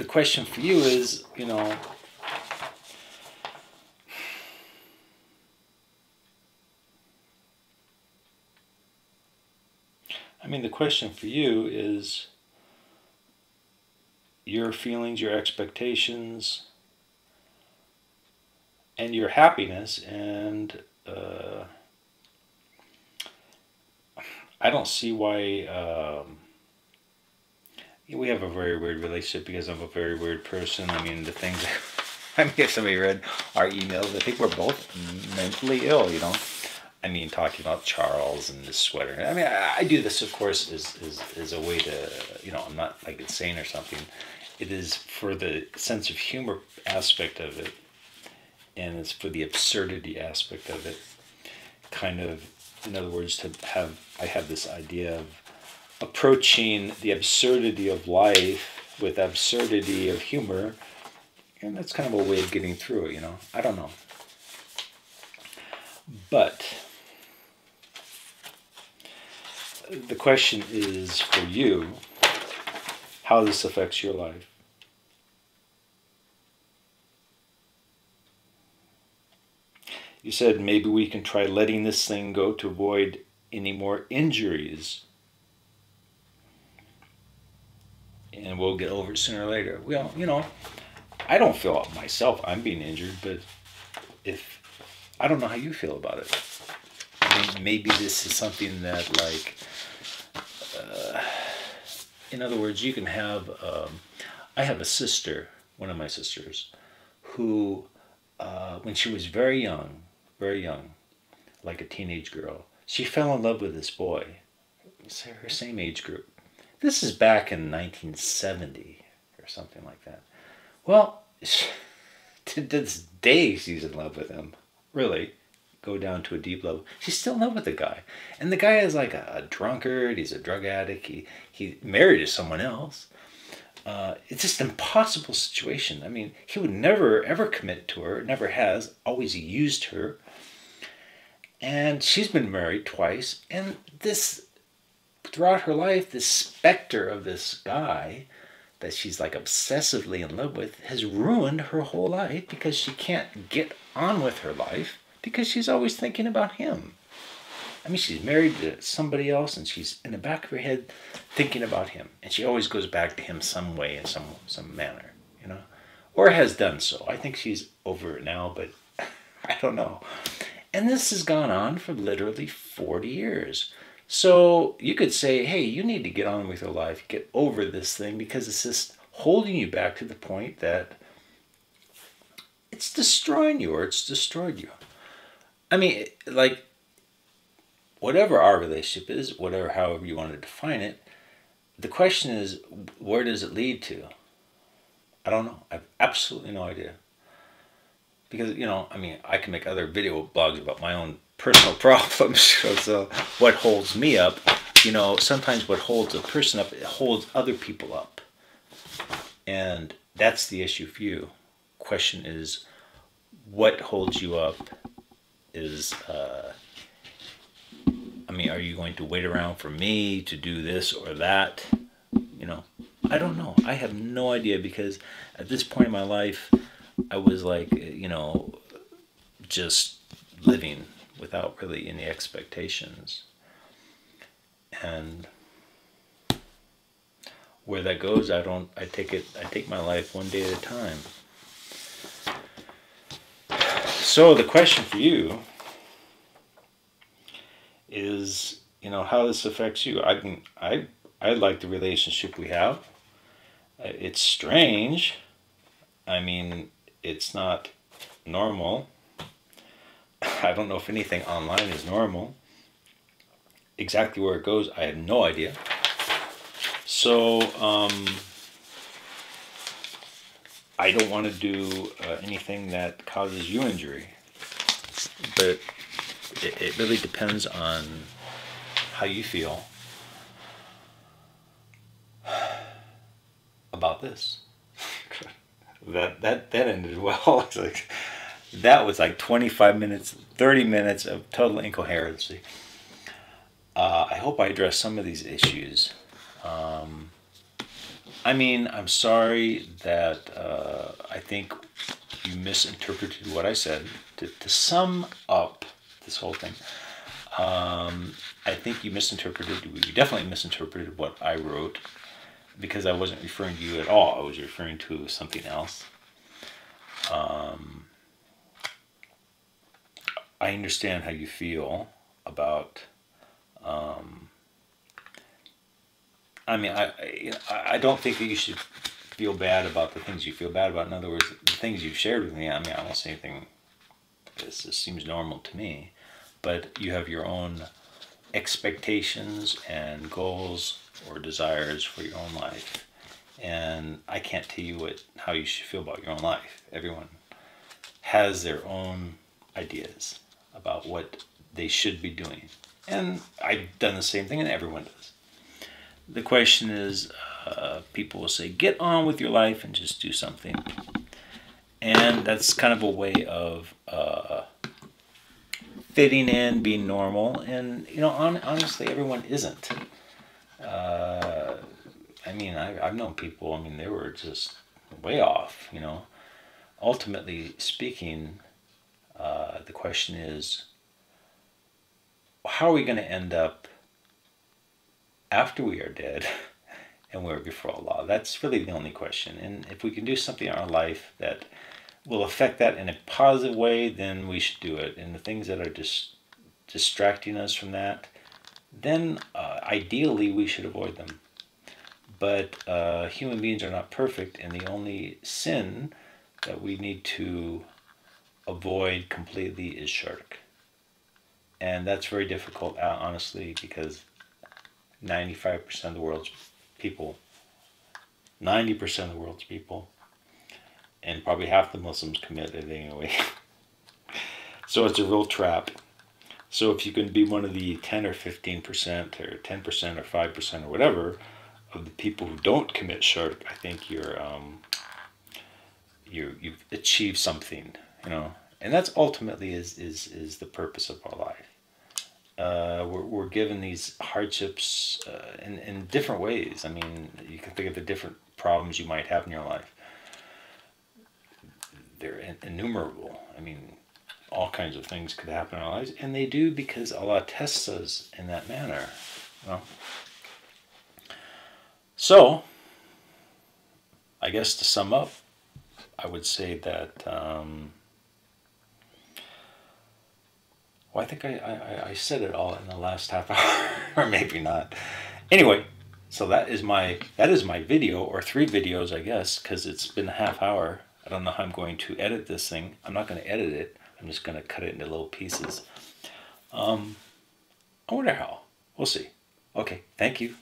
question for you is, the question for you is your feelings, your expectations, and your happiness. And I don't see why we have a very weird relationship because I'm a very weird person. The things, if somebody read our emails, I think we're both mentally ill, talking about Charles and this sweater. I do this, of course, is a way to, I'm not like insane or something. It is for the sense of humor aspect of it, and it's for the absurdity aspect of it. Kind of, in other words, I have this idea of approaching the absurdity of life with absurdity of humor, and that's kind of a way of getting through it, I don't know. But the question is for you, how this affects your life. You said maybe we can try letting this thing go to avoid any more injuries. And we'll get over it sooner or later. Well, I don't feel myself I'm being injured, but I don't know how you feel about it. Maybe this is something that, like, in other words, you can have, I have a sister, one of my sisters, who, when she was very young, like a teenage girl, she fell in love with this boy. It's her same age group. This is back in 1970 or something like that. Well, to this day she's in love with him. Really, go down to a deep level. She's still in love with the guy. And the guy is like a drunkard. He's a drug addict. He married to someone else. It's just an impossible situation. He would never, ever commit to her. Never has. Always used her. And she's been married twice. And throughout her life, this specter of this guy that she's like obsessively in love with has ruined her whole life because she can't get on with her life because she's always thinking about him. She's married to somebody else and she's in the back of her head thinking about him. And she always goes back to him some way, in some manner, or has done so. I think she's over it now, but I don't know. And this has gone on for literally 40 years. So you could say, hey, you need to get on with your life, get over this thing, because it's just holding you back to the point that it's destroying you, or it's destroyed you. Like, whatever our relationship is, however you want to define it, the question is, where does it lead to? I don't know. I have absolutely no idea. Because, I can make other video blogs about my own personal problems. So what holds me up, sometimes what holds a person up, it holds other people up. And that's the issue for you. Question is, what holds you up is, are you going to wait around for me to do this or that? I don't know. I have no idea, because at this point in my life, I was like, just living without really any expectations. And where that goes, I take my life one day at a time. So the question for you is, how this affects you. I like the relationship we have. It's strange. It's not normal. I don't know if anything online is normal. Exactly where it goes, I have no idea. So, I don't want to do anything that causes you injury. But it really depends on how you feel about this. That ended well. It's like, that was like 25 minutes, 30 minutes of total incoherency. I hope I addressed some of these issues. I mean, I'm sorry that I think you misinterpreted what I said. To sum up this whole thing, I think you definitely misinterpreted what I wrote, because I wasn't referring to you at all. I was referring to something else. I understand how you feel about. I mean, I don't think that you should feel bad about the things you feel bad about. In other words, the things you've shared with me. I mean, I won't say anything. This seems normal to me, but you have your own expectations and goals or desires for your own life, and I can't tell you how you should feel about your own life. Everyone has their own ideas about what they should be doing, and I've done the same thing, and everyone does. The question is, people will say, get on with your life and just do something. And that's kind of a way of fitting in, being normal. And, honestly, everyone isn't. I mean, I've known people, I mean, they were just way off, Ultimately speaking, the question is, how are we going to end up after we are dead and we're before Allah? That's really the only question. And if we can do something in our life that will affect that in a positive way, then we should do it. And the things that are just distracting us from that, then ideally we should avoid them. But human beings are not perfect, and the only sin that we need to avoid completely is shirk. And that's very difficult, honestly, because 95% of the world's people, 90% of the world's people, and probably half the Muslims commit it anyway. So it's a real trap. So if you can be one of the 10 or 15% or 10% or 5% or whatever of the people who don't commit shirk, I think you've achieved something, and that's ultimately is the purpose of our life. We're given these hardships in different ways. I mean, you can think of the different problems you might have in your life. They're innumerable. I mean, all kinds of things could happen in our lives, and they do because Allah tests us in that manner. So, I guess to sum up, I would say that, I think I said it all in the last half hour, or maybe not. Anyway, so that is my video, or 3 videos, I guess, because it's been a half hour. I don't know how I'm going to edit this thing. I'm not going to edit it. I'm just going to cut it into little pieces. I wonder how. We'll see. Okay, thank you.